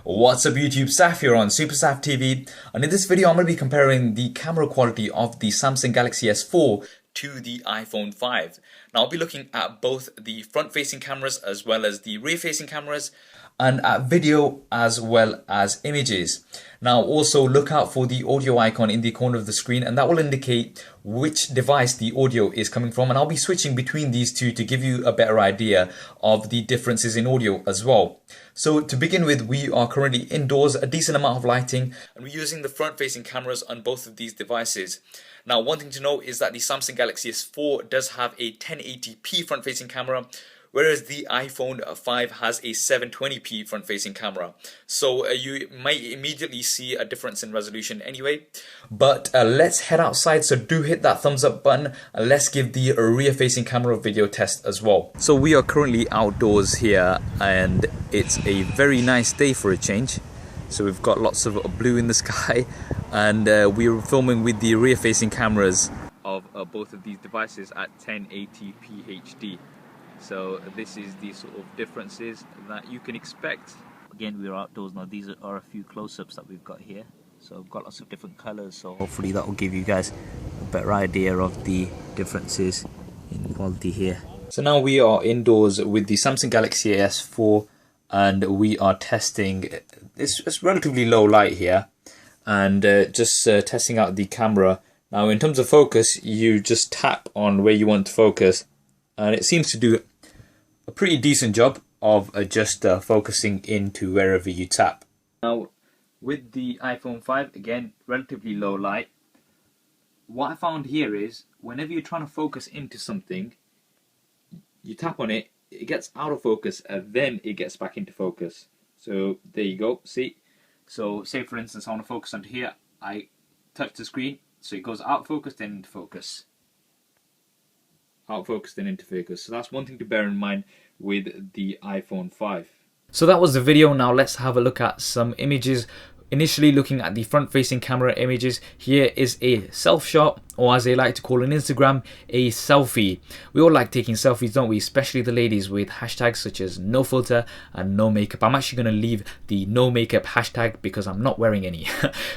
What's up YouTube, Saf here on Super Saf TV, and in this video I'm going to be comparing the camera quality of the Samsung Galaxy S4 to the iPhone 5. Now I'll be looking at both the front facing cameras as well as the rear facing cameras, and at video as well as images. Now also look out for the audio icon in the corner of the screen, and that will indicate which device the audio is coming from, and I'll be switching between these two to give you a better idea of the differences in audio as well. So to begin with, we are currently indoors, a decent amount of lighting, and we're using the front facing cameras on both of these devices. Now one thing to note is that the Samsung Galaxy S4 does have a 1080p front facing camera, whereas the iPhone 5 has a 720p front facing camera. So you might immediately see a difference in resolution anyway. But let's head outside, so do hit that thumbs up button, and let's give the rear facing camera video test as well. So we are currently outdoors here, and it's a very nice day for a change. So we've got lots of blue in the sky, and we're filming with the rear facing cameras of both of these devices at 1080p HD. So this is the sort of differences that you can expect. Again, we're outdoors now. These are a few close-ups that we've got here. So we've got lots of different colors, so hopefully that will give you guys a better idea of the differences in quality here. So now we are indoors with the Samsung Galaxy S4, and we are testing. It's relatively low light here, and just testing out the camera. Now in terms of focus, you just tap on where you want to focus, and it seems to do a pretty decent job of just focusing into wherever you tap. Now with the iPhone 5, again, relatively low light. What I found here is whenever you're trying to focus into something, you tap on it, it gets out of focus, and then it gets back into focus. So there you go, see? So say for instance I want to focus onto here, I touch the screen, so it goes out of focus, then into focus. Out of focus, then into focus. So that's one thing to bear in mind with the iPhone 5. So that was the video. Now let's have a look at some images. Initially looking at the front facing camera images, here is a self shot, or as they like to call on Instagram, a selfie. We all like taking selfies, don't we? Especially the ladies, with hashtags such as no filter and no makeup. I'm actually going to leave the no makeup hashtag because I'm not wearing any.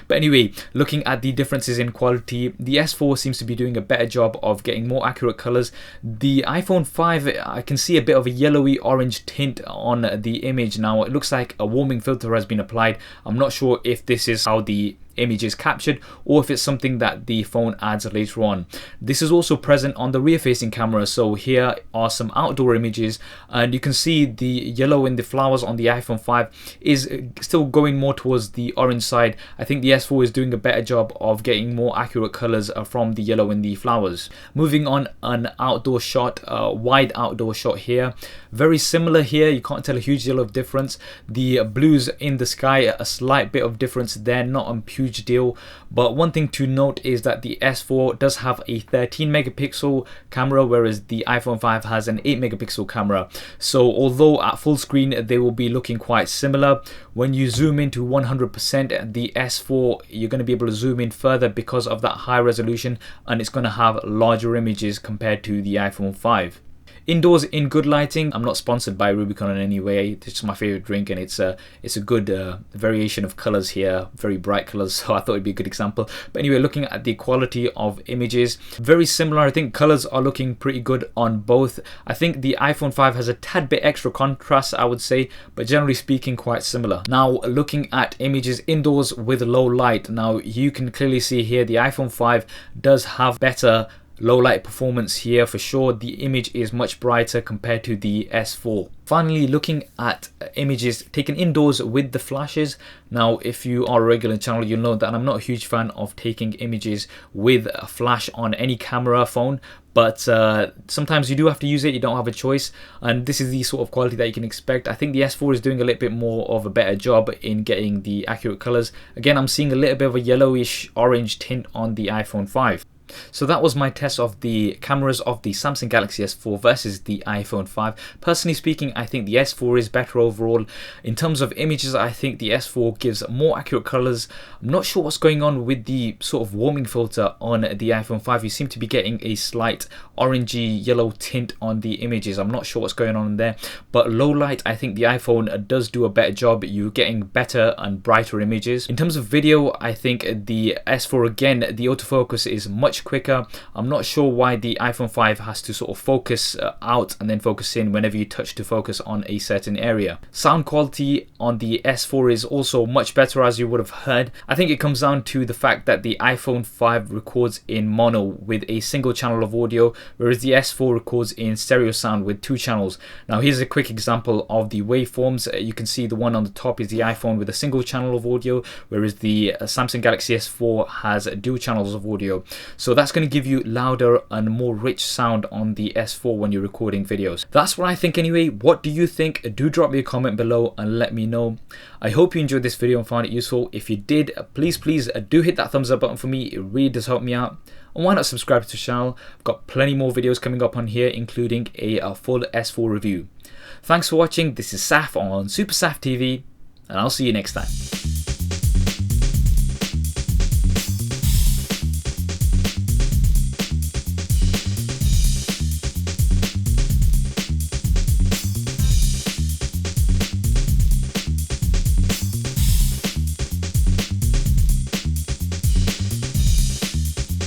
But anyway, looking at the differences in quality, the S4 seems to be doing a better job of getting more accurate colors. The iPhone 5, I can see a bit of a yellowy orange tint on the image. Now it looks like a warming filter has been applied. I'm not sure if this is how the image is captured or if it's something that the phone adds later on. This is also present on the rear facing camera. So here are some outdoor images, and you can see the yellow in the flowers on the iPhone 5 is still going more towards the orange side. I think the S4 is doing a better job of getting more accurate colors from the yellow in the flowers. Moving on, an outdoor shot, wide outdoor shot here. Very similar here, you can't tell a huge deal of difference. The blues in the sky, a slight bit of difference there, not a huge deal. But one thing to note is that the S4 does have a 13 megapixel camera, whereas the iPhone 5 has an 8 megapixel camera. So although at full screen they will be looking quite similar, when you zoom into 100%, the S4, you're going to be able to zoom in further because of that high resolution, and it's going to have larger images compared to the iPhone 5. Indoors in good lighting. I'm not sponsored by Rubicon in any way. It's just my favorite drink, and it's a good variation of colors here, very bright colors. So I thought it'd be a good example. But anyway, looking at the quality of images, very similar. I think colors are looking pretty good on both. I think the iPhone 5 has a tad bit extra contrast, I would say, but generally speaking quite similar. Now looking at images indoors with low light. Now you can clearly see here the iPhone 5 does have better low light performance here for sure. The image is much brighter compared to the S4. Finally, looking at images taken indoors with the flashes. Now if you are a regular channel, you'll know that I'm not a huge fan of taking images with a flash on any camera phone, but sometimes you do have to use it, you don't have a choice, and this is the sort of quality that you can expect. I think the S4 is doing a little bit more of a better job in getting the accurate colors. Again, I'm seeing a little bit of a yellowish orange tint on the iPhone 5. So that was my test of the cameras of the Samsung Galaxy S4 versus the iPhone 5. Personally speaking, I think the S4 is better overall. In terms of images, I think the S4 gives more accurate colors. I'm not sure what's going on with the sort of warming filter on the iPhone 5. You seem to be getting a slight orangey yellow tint on the images. I'm not sure what's going on there, but low light, I think the iPhone does do a better job. You're getting better and brighter images. In terms of video, I think the S4, again, the autofocus is much quicker. I'm not sure why the iPhone 5 has to sort of focus out and then focus in whenever you touch to focus on a certain area. Sound quality on the S4 is also much better, as you would have heard. I think it comes down to the fact that the iPhone 5 records in mono with a single channel of audio, whereas the S4 records in stereo sound with 2 channels. Now here's a quick example of the waveforms. You can see the one on the top is the iPhone with a single channel of audio, whereas the Samsung Galaxy S4 has dual channels of audio. So that's going to give you louder and more rich sound on the S4 when you're recording videos. That's what I think anyway. What do you think? Do drop me a comment below and let me know. I hope you enjoyed this video and found it useful. If you did, please do hit that thumbs up button for me. It really does help me out. And why not subscribe to the channel? I've got plenty more videos coming up on here, including a full S4 review. Thanks for watching. This is Saf on Super Saf TV, and I'll see you next time.